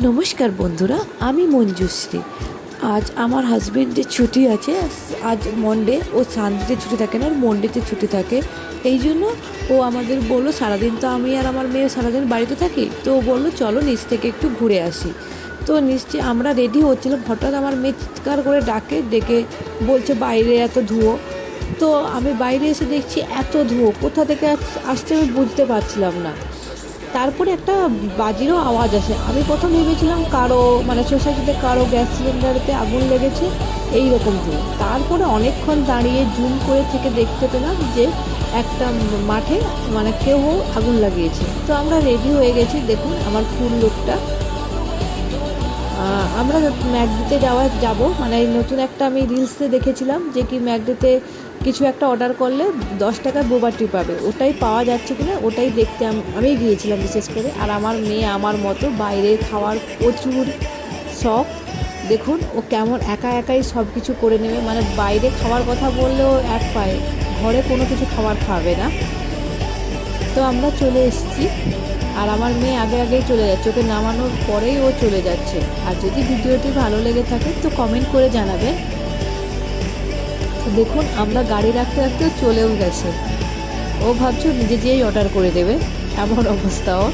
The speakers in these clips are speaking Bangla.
নমস্কার বন্ধুরা, আমি মঞ্জুশ্রী। আজ আমার হাজবেন্ডের ছুটি আছে। আজ মন্ডে, ও সানডেতে ছুটি থাকে না, মন্ডেতে ছুটি থাকে। এই জন্য ও আমাদের বললো, সারাদিন তো আমি আর আমার মেয়ে সারাদিন বাড়িতে থাকি, তো ও বললো চলো নিচ থেকে একটু ঘুরে আসি। তো নিশ্চে আমরা রেডি হচ্ছিলাম, হঠাৎ আমার মেয়ে চিৎকার করে ডেকে বলছে বাইরে এত ধুয়ো। তো আমি বাইরে এসে দেখছি এত ধুয়ো কোথা থেকে আসছে আমি বুঝতে পারছিলাম না। তারপরে একটা বাজিরও আওয়াজ আসে। আমি প্রথম ভেবেছিলাম সোসাইটিতে কারো গ্যাস সিলিন্ডারেতে আগুন লেগেছে, এই রকম ধরুন। তারপরে অনেকক্ষণ দাঁড়িয়ে জুম করে থেকে দেখতে পেলাম যে একটা মাঠে কেউ আগুন লাগিয়েছে। তো আমরা রেডি হয়ে গেছি, দেখুন আমার ফুল লুকটা। আমরা ম্যাকডিতে যাব, এই নতুন একটা আমি রিলসে দেখেছিলাম যে কি ম্যাকডিতে কিছু একটা অর্ডার করলে 10 টাকার বোবাটি পাবে। ওটাই পাওয়া যাচ্ছে কিনা ওটাই দেখতে আমি গিয়েছিলাম বিশেষ করে। আর আমার মেয়ে আমার মতো বাইরে খাওয়ার প্রচুর শখ। দেখুন ও কেমন একা একাই সব কিছু করে নেবে, বাইরে খাওয়ার কথা বললেও এক পায়ে, ঘরে কোনো কিছু খাবে না। তো আমরা চলে এসেছি, আর আমার মেয়ে আগেই চলে যাচ্ছে, ওকে নামানোর পরেই ও চলে যাচ্ছে। আর যদি ভিডিওটি ভালো লেগে থাকে তো কমেন্ট করে জানাবেন। তো দেখুন আমরা গাড়ি রাখতেও চলেও গেছে। ও ভাবছো নিজে যেই অর্ডার করে দেবে, এমন অবস্থা ওর।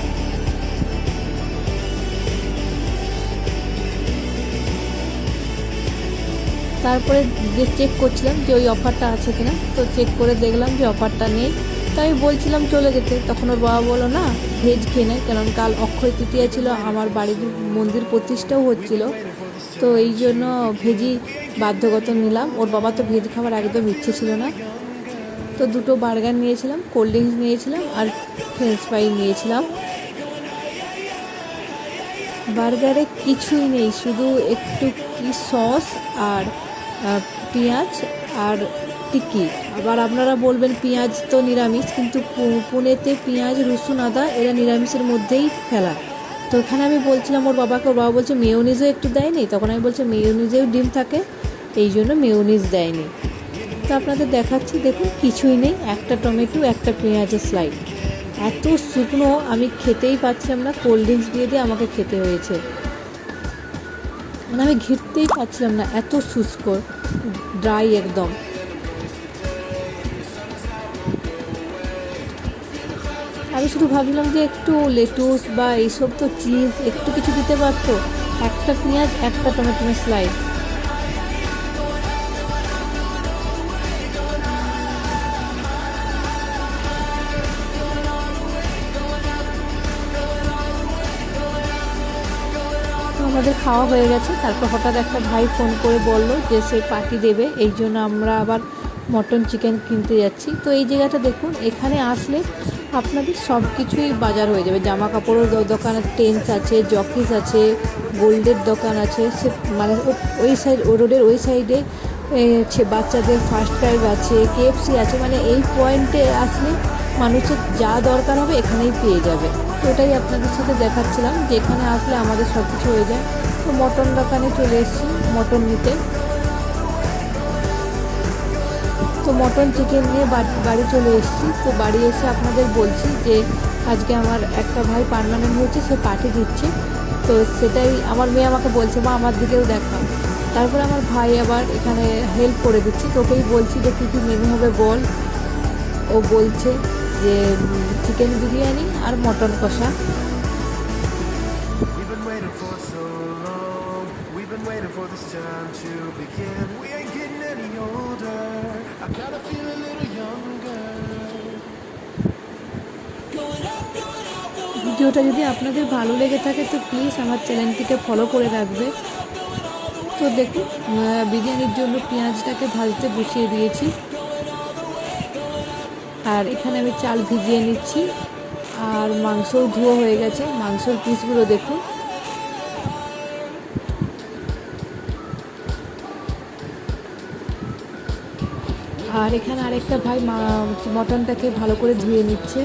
তারপরে যে চেক করছিলাম যে ওই অফারটা আছে কিনা, তো চেক করে দেখলাম যে অফারটা নেই। তাই বলছিলাম চলে যেতে, তখন ওর বাবা বলো না ভেজ খেয়ে নেয়, কারণ কাল অক্ষয় তৃতীয়া ছিল, আমার বাড়ির মন্দির প্রতিষ্ঠাও হচ্ছিল। তো এই জন্য ভেজই বাধ্যগত নিলাম। ওর বাবা তো ভেজ খাবার একদম ইচ্ছে ছিল না। তো দুটো বার্গার নিয়েছিলাম, কোল্ড ড্রিঙ্কস নিয়েছিলাম, আর ফ্রেঞ্চ ফ্রাই নিয়েছিলাম। বার্গারে কিছুই নেই, শুধু একটু কি সস আর পেঁয়াজ আর টিকি। আবার আপনারা বলবেন পেঁয়াজ তো নিরামিষ, কিন্তু পুনেতে পেঁয়াজ রসুন আদা এরা নিরামিষের মধ্যেই ফেলা। তো ওখানে আমি বলছিলাম ওর বাবাকে, ওর বাবা বলছে মেয়োনিজও একটু দেয়নি। তখন আমি বলছি মেয়োনিজেও ডিম থাকে, এই জন্য মেয়োনিজ দেয়নি। তো আপনাদের দেখাচ্ছি, দেখুন কিছুই নেই, একটা টমেটো একটা পেঁয়াজের স্লাইড। এত শুকনো আমি খেতেই পাচ্ছিলাম না, কোল্ড ড্রিঙ্কস দিয়ে আমাকে খেতে হয়েছে। আমি ঘিরতেই পাচ্ছিলাম না, এত শুষ্ক ড্রাই একদম। আমি শুধু ভাবলাম যে একটু লেটুস বা এইসব তো চিজ একটু কিছু দিতে পারতো। একটা পেঁয়াজ একটা টমেটো স্লাইড। আমাদের খাওয়া হয়ে গেছে। তারপর হঠাৎ একটা ভাই ফোন করে বলল যে সে পার্টি দেবে, এই জন্য আমরা আবার মটন চিকেন কিনতে যাচ্ছি। তো এই জায়গাটা দেখুন, এখানে আসলে আপনাদের সব কিছুই বাজার হয়ে যাবে। জামা কাপড়ের দোকান, টেন্স আছে, জকিস আছে, গোল্ডের দোকান আছে। সে ওই সাইড, ও রোডের ওই সাইডে বাচ্চাদের ফার্স্ট ক্রাইব আছে, কেএফসি আছে। এই পয়েন্টে আসলে মানুষের যা দরকার হবে এখানেই পেয়ে যাবে। তো ওটাই আপনাদের সাথে দেখাচ্ছিলাম যে এখানে আসলে আমাদের সব কিছু হয়ে যায়। তো মটন দোকানে চলে এসেছি মটন নিতে। তো মটন চিকেন নিয়ে বাড়ি চলে এসেছি। তো বাড়ি এসে আপনাদের বলছি যে আজকে আমার একটা ভাই পার্মানেন্ট হয়েছে, সে পার্টি দিচ্ছে। তো সেটাই আমার মেয়ে আমাকে বলছে, মা আমার দিকেও দেখা। তারপরে আমার ভাই আবার এখানে হেল্প করে দিচ্ছে। তোকেই বলছি যে কী কী মেনু হবে বল। ও বলছে যে চিকেন বিরিয়ানি আর মটন কষা। ভিডিওটা যদি আপনাদের ভালো লেগে থাকে তো প্লিজ আমার চ্যানেলটিকে ফলো করে রাখবে। তো দেখুন বিরিয়ানির জন্য পেঁয়াজটাকে ভাজতে বসিয়ে দিয়েছি, আর এখানে আমি চাল ভিজিয়ে নিচ্ছি। আর মাংসও ধুয়ো হয়ে গেছে, মাংসর পিসগুলো দেখুন। আর এখানে আরেকটা ভাই মটনটাকে ভালো করে ধুয়ে নিচ্ছে।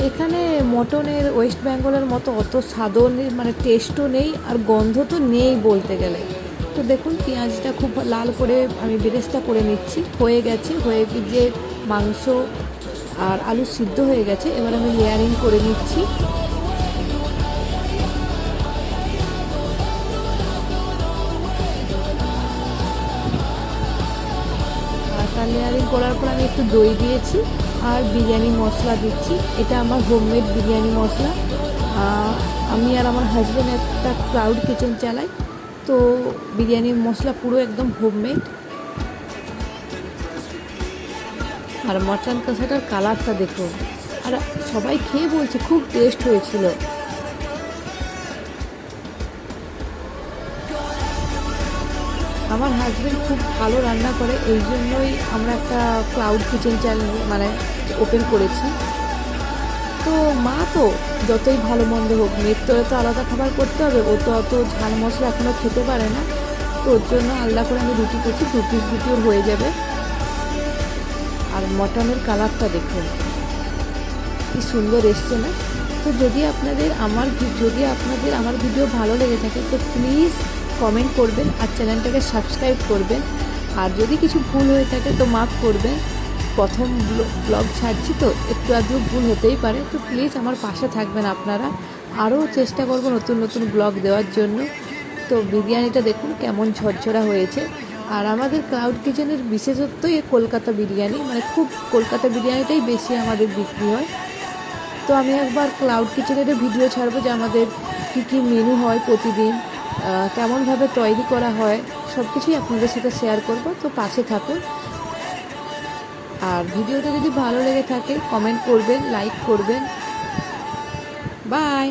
এখানে মটনের ওয়েস্ট বেঙ্গলের মতো অত স্বাদও নেই, টেস্টও নেই, আর গন্ধ তো নেই বলতে গেলে। তো দেখুন পেঁয়াজটা খুব লাল করে আমি বেরেস্তা করে নিচ্ছি। হয়ে গেছে, হয়ে গিয়ে মাংস আর আলু সিদ্ধ হয়ে গেছে। এবার আমি লেয়ারিং করে নিচ্ছি। আর তার লেয়ারিং করার পর আমি একটু দই দিয়েছি আর বিরিয়ানি মশলা দিচ্ছি। এটা আমার হোমমেড বিরিয়ানি মশলা। আমি আর আমার হাজব্যান্ড একটা ক্লাউড কিচেন চালাই, তো বিরিয়ানির মশলা পুরো একদম হোমমেড। আর মাটন কষাটার কালারটা দেখুন, আর সবাই খেয়ে বলছে খুব টেস্ট হয়েছিল। আমার হাজব্যান্ড খুব ভালো রান্না করে, এই জন্যই আমরা একটা ক্লাউড কিচেন চ্যানেল মানে ওপেন করেছি। তো মা তো যতই ভালো মন্দ হোক, মেয়ের তো আলাদা খাবার করতে হবে, ও তো অত ঝাল মশলা এখনও খেতে পারে না। তো ওর জন্য আলাদা করে আমি রুটি করছি, 2 পিস রুটিও হয়ে যাবে। আর মটনের কালারটা দেখুন কি সুন্দর এসছে না? তো যদি আপনাদের আমার ভিডিও ভালো লেগে থাকে তো প্লিজ কমেন্ট করবেন আর চ্যানেলটাকে সাবস্ক্রাইব করবেন। আর যদি কিছু ভুল হয়ে থাকে তো মাফ করবেন, প্রথম ব্লগ ছাড়ছি তো একটু আধটু ভুল হতেই পারে। তো প্লিজ আমার পাশে থাকবেন আপনারা, আরও চেষ্টা করব নতুন নতুন ব্লগ দেওয়ার জন্য। তো বিরিয়ানিটা দেখুন কেমন ঝরঝরা হয়েছে। আর আমাদের ক্লাউড কিচেনের বিশেষত্বই কলকাতা বিরিয়ানি, মানে খুব কলকাতা বিরিয়ানিটাই বেশি আমাদের বিক্রি হয়। তো আমি একবার ক্লাউড কিচেনেরও ভিডিও ছাড়বো যে আমাদের কী কী মেনু হয় প্রতিদিন, কেমনভাবে তৈরি করা হয়, সব কিছুই আপনাদের সাথে শেয়ার করব। তো পাশে থাকুন। আর ভিডিওটা যদি ভালো লেগে থাকে কমেন্ট করবেন, লাইক করবেন। বাই।